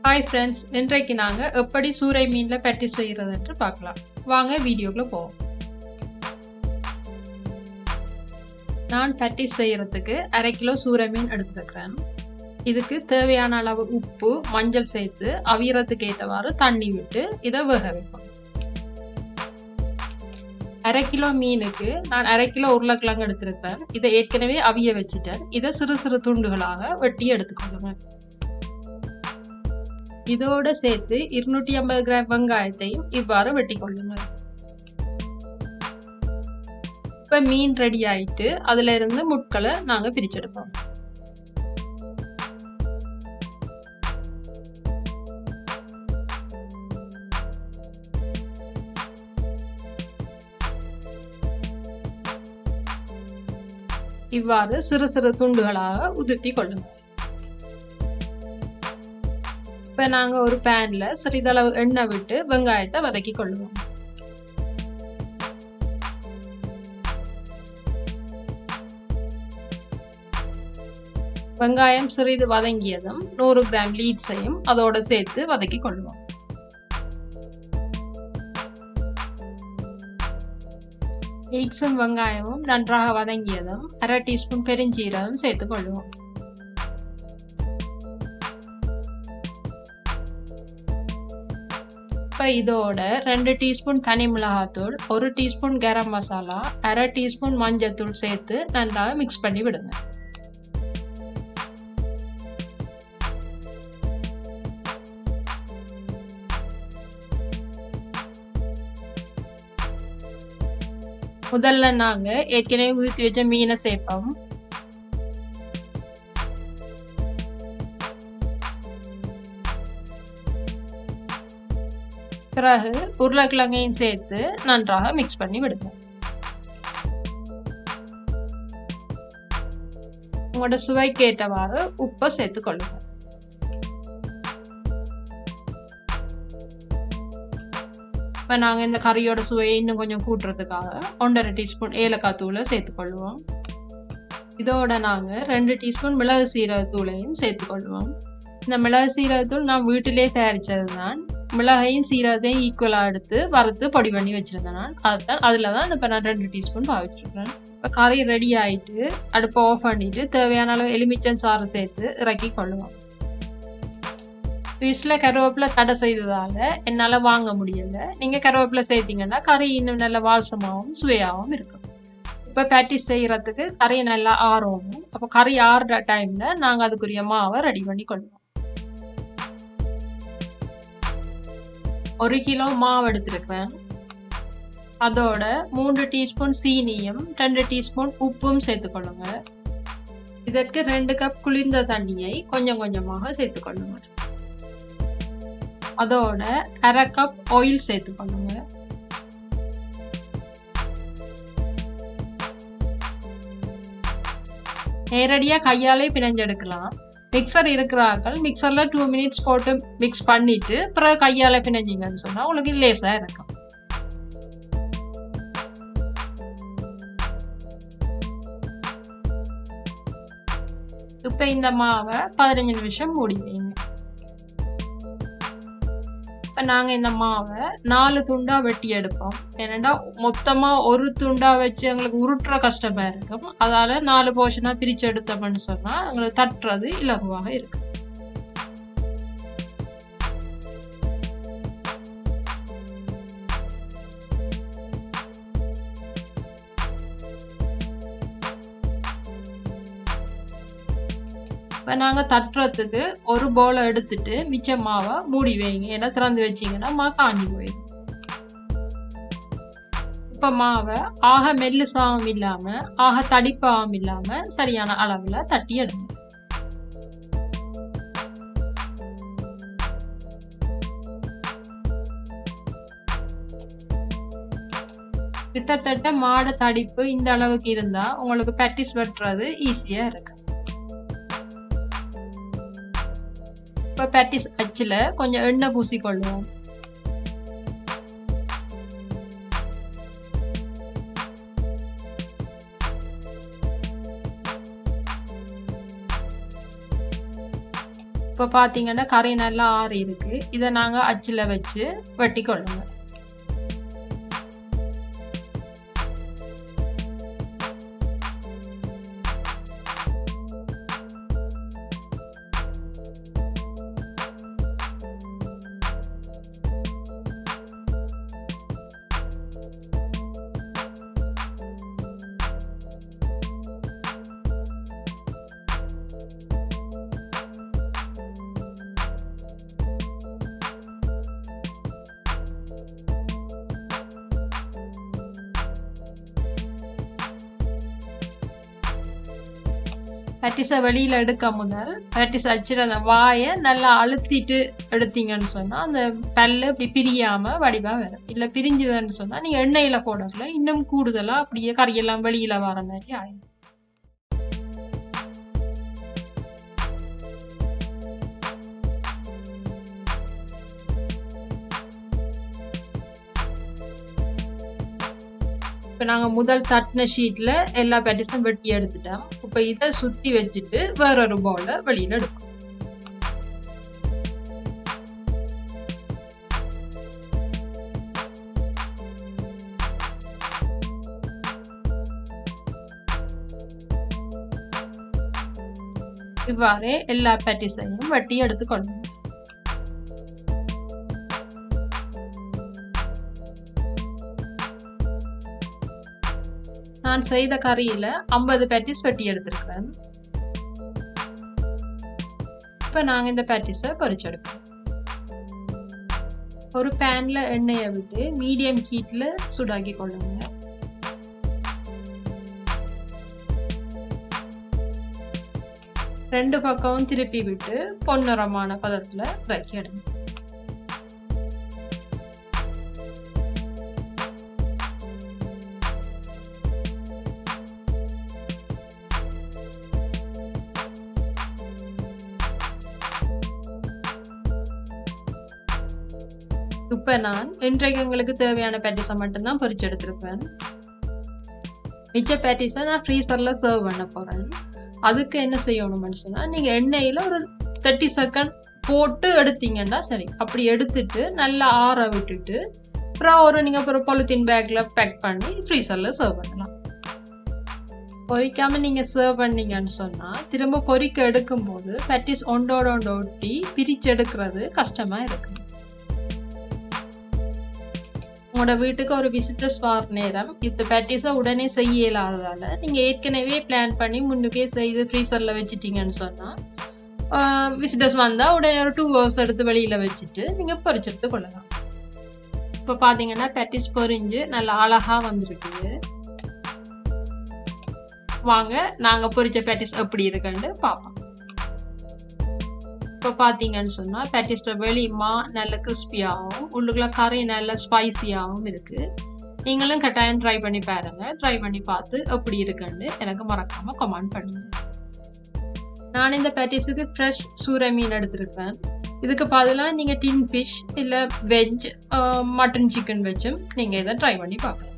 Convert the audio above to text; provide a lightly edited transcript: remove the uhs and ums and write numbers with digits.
Hi friends, இன்றைக்கு நாங்க எப்படி சூரை மீன்ல patties செய்யறதுன்னு பார்க்கலாம். வாங்க வீடியோக்குள்ள போவோம். நான் patties செய்யறதுக்கு 1/2 கிலோ சூரை மீன் எடுத்துக்கிறேன். இதுக்கு தேவையான அளவு உப்பு, மஞ்சள் சேர்த்து அவியறதுக்கு ஏற்றவாறு தண்ணி விட்டு இதை வேக வைப்போம். 1/2 கிலோ மீனுக்கு நான் 1/2 கிலோ உருளைக்கிழங்கு எடுத்துக்கிறேன். இதை ஏற்கனவே அவிய வச்சுட்டேன். இதை சிறு சிறு துண்டுகளாக வெட்டி எடுத்துக்கொள்ளுங்க. இதோட சேர்த்து 250 கிராம் வெங்காயத்தையும் இவ்வாறு வெட்டி கொள்ளுங்க. இப்ப மீன் ரெடி ஆயிட்டு அதுல இருந்து முட்களை நாங்க பிரிச்செடுப்போம். இவ்வாறு சிறு சிறு துண்டுகளாக உதிர்த்தி கொள்ளுங்க. இப்ப நாங்க ஒரு பேன்ல சிறிதளவு எண்ணெய் விட்டு வெங்காயத்தை வதக்கி கொள்ளுவோம். வெங்காயம் சிறிது வதங்கியதும் 100 கிராம் லீட்ஸையும் அதோட சேர்த்து வதக்கி கொள்ளுவோம். லீட்ஸும் வெங்காயமும் நன்றாக வதங்கியதும் 1/2 டீஸ்பூன் பெருஞ்சீரகம் சேர்த்து கொள்ளுவோம். இப்ப இதோட 2 டீஸ்பூன் தனி மிளகாத்தூள், 1 டீஸ்பூன் கரம் மசாலா, 1/2 டீஸ்பூன் மஞ்சள்தூள் சேர்த்து நன்றாக மிக்ஸ் பண்ணி விடுங்க. முதல்ல நாங்க ஏற்கனவே ஊத்தி வச்ச மீனை சேர்ப்போம். பிறகு உருளைக்கிழங்கையும் சேர்த்து நன்றாக மிக்ஸ் பண்ணி விடுங்க. உங்களோட சுவைக்கு ஏற்றவாறு உப்பை சேர்த்து கொள்ளுங்க. இப்ப நாங்க இந்த கறியோட சுவையை இன்னும் கொஞ்சம் கூட்டுறதுக்காக 1/2 டீஸ்பூன் ஏலக்காய் தூளை சேர்த்து கொள்ளுவோம். இதோட நாங்க 2 டீஸ்பூன் மிளகு சீரகத்தூளையும் சேர்த்து கொள்வோம். இந்த மிளகு சீரகத்தூள் நான் வீட்டிலே தயாரிச்சது தான். மிளகையும் சீரகத்தையும் ஈக்குவலா எடுத்து வறுத்து பொடி பண்ணி வச்சிருந்தேன் நான். அதுலதான் இப்ப நான் 2 டீஸ்பூன் பாவிச்சிருக்கேன். இப்ப கறி ரெடி ஆயிட்டு அடுப்பை ஆஃப் பண்ணிட்டு தேவையான அளவு எலுமிச்சம் சாறு சேர்த்து இறக்கி கொள்ளுவோம். ஃபிஷ்ல கருவேப்பிலை தடை செய்ததால என்னால வாங்க முடியல. நீங்க கருவேப்பிலை சேர்த்தீங்கன்னா கறி இன்னும் நல்ல வாசமாகவும் சுவையாகவும் இருக்கும். இப்ப பேட்டிஸ் செய்யறதுக்கு கறியை நல்லா ஆறணும். அப்ப கறி ஆறுற டைம்ல நாங்க அதுக்குரிய மாவை ரெடி பண்ணி கொள்வோம். 1 கிலோ மாவு எடுத்திருக்கிறேன். அதோட 3 டீஸ்பூன் சீனியும் 2 டீஸ்பூன் உப்பும் சேர்த்துக்கொள்ளுங்க. இதற்கு 2 கப் குளிர்ந்த தண்ணியை கொஞ்சம் கொஞ்சமாக சேர்த்துக்கொள்ளுங்க. அதோட 1/2 கப் ஆயில் சேர்த்துக்கொள்ளுங்க. நேரடியா கையாலே பிணைஞ்செடுக்கலாம். மிக்சர் இருக்கிறார்கள் மிக்சர்ல 2 மினிட்ஸ் போட்டு மிக்ஸ் பண்ணிட்டு பிறகு கையால பிணைஞ்சிங்கன்னு சொன்னா உங்களுக்கு லேசா இருக்கும். இப்ப இந்த மாவை 15 நிமிஷம் மூடி வைங்க. இப்ப நாங்க இந்த மாவை 4 துண்டா வெட்டி எடுப்போம். ஏன்னா மொத்தமா ஒரு துண்டா வச்சு எங்களுக்கு உருட்டுற கஷ்டமா இருக்கும். அதால 4 போர்ஷனா பிரிச்சு எடுத்தோம்னு சொன்னா எங்களுக்கு தட்டுறது இலகுவாக இருக்கும். இப்போ நாங்கள் தட்டுறதுக்கு ஒரு பவுலை எடுத்துட்டு மிச்ச மாவை மூடி வைங்க. ஏன்னா திறந்து வச்சிங்கன்னா மா காஞ்சி போயிடும். இப்போ மாவை ஆக மெல்லுசாவும் இல்லாம ஆக தடிப்பாவும் இல்லாம சரியான அளவுல தட்டி எடுங்க. கிட்டத்தட்ட மாட தடிப்பு இந்த அளவுக்கு இருந்தா உங்களுக்கு பேட்டிஸ் வெட்டுறது ஈஸியா இருக்கு. இப்ப பேட்டிஸ் அச்சுல கொஞ்சம் எண்ணெய் பூசி கொள்ளுவோம். இப்போ பார்த்தீங்கன்னா கறி நல்லா ஆறி இருக்கு. இதை நாங்கள் அச்சில் வச்சு வெட்டி கொள்ளுங்க. பேட்டிஸை வெளியில் எடுக்க முதல் பேட்டிஸ் அடிச்சுட்டு அந்த வாயை நல்லா அழுத்திட்டு எடுத்தீங்கன்னு சொன்னால் அந்த பல்லு இப்படி பிரியாமல் வடிவாக வரும். இல்லை பிரிஞ்சுதுன்னு சொன்னால் நீங்கள் எண்ணெயில் போடல இன்னும் கூடுதலாக அப்படியே கறியெல்லாம் வெளியில் வர மாதிரி ஆயிடும். இப்போ நாங்கள் முதல் தட்டின ஷீட்டில் எல்லா பேட்டிஸும் வெட்டி எடுத்துட்டோம். இப்போ இதை சுற்றி வச்சுட்டு வேறொரு பவுலில் வெளியில் எடுக்கும். இவ்வாறு எல்லா பேட்டிஸையும் வெட்டி எடுத்துக்கொள்ளணும். நான் செய்த கறியில் 50 பேட்டிஸ் வெட்டி எடுத்திருக்கிறேன். இப்போ நாங்கள் இந்த பேட்டிஸை பொரிச்செடுப்போம். ஒரு பேனில் எண்ணெயை விட்டு மீடியம் ஹீட்டில் சூடாக்கி கொள்ளுங்க. ரெண்டு பக்கமும் திருப்பி விட்டு பொன்னிறமான பதத்தில் இறக்கி எடுங்க. இப்போ நான் இன்றைக்கு உங்களுக்கு தேவையான பேட்டிஸை மட்டும்தான் பொரிச்சு எடுத்திருப்பேன். மிச்ச பேட்டிஸை நான் ஃப்ரீசரில் சர்வ் பண்ண போகிறேன். அதுக்கு என்ன செய்யணும்னு சொன்னால் நீங்கள் எண்ணெயில் ஒரு 30 செகண்ட் போட்டு எடுத்தீங்கன்னா சரி. அப்படி எடுத்துட்டு நல்லா ஆற விட்டுட்டு அப்புறம் நீங்கள் ஒரு பாலித்தீன் பேக்கில் பேக் பண்ணி ஃப்ரீசரில் சர்வ் பண்ணலாம். பொரிக்காமல் நீங்கள் சர்வ் பண்ணீங்கன்னு சொன்னால் திரும்ப பொரிக்க எடுக்கும்போது பேட்டிஸ் ஒன்றோட ஒட்டி பிரித்து எடுக்கிறது கஷ்டமாக இருக்குது. உங்களோட வீட்டுக்கு ஒரு விசிட்டர்ஸ் வர நேரம் இந்த பேட்டிஸை உடனே செய்ய இயலாததால் நீங்கள் ஏற்கனவே பிளான் பண்ணி முன்னுக்கே செய்து ஃப்ரீசரில் வச்சுட்டீங்கன்னு சொன்னால் விசிட்டர்ஸ் வந்தால் உடனே ஒரு 2 hours எடுத்து வெளியில் வச்சுட்டு நீங்கள் பொரிச்செடுத்து கொள்ளலாம். இப்போ பார்த்தீங்கன்னா பேட்டிஸ் பொரிஞ்சு நல்லா அழகாக வந்துருக்குது. வாங்க நாங்கள் பொரிச்ச பேட்டிஸ் எப்படி இருக்குன்னு பார்ப்போம். இப்போ பார்த்தீங்கன்னு சொன்னால் பேட்டிஸோட வெளியுமா நல்ல கிறிஸ்பியாகவும் உள்ளுக்குள்ள கறி நல்ல ஸ்பைசியாகவும் இருக்குது. நீங்களும் கட்டாயம் ட்ரை பண்ணி பாருங்கள். ட்ரை பண்ணி பார்த்து எப்படி இருக்குன்னு எனக்கு மறக்காமல் கமெண்ட் பண்ணுங்கள். நான் இந்த பேட்டிஸுக்கு ஃப்ரெஷ் சூரை மீன் எடுத்துருக்கிறேன். இதுக்கு பதிலாக நீங்கள் டின் ஃபிஷ் இல்லை வெஜ் மட்டன் சிக்கன் வச்சும் நீங்கள் இதை ட்ரை பண்ணி பார்க்கலாம்.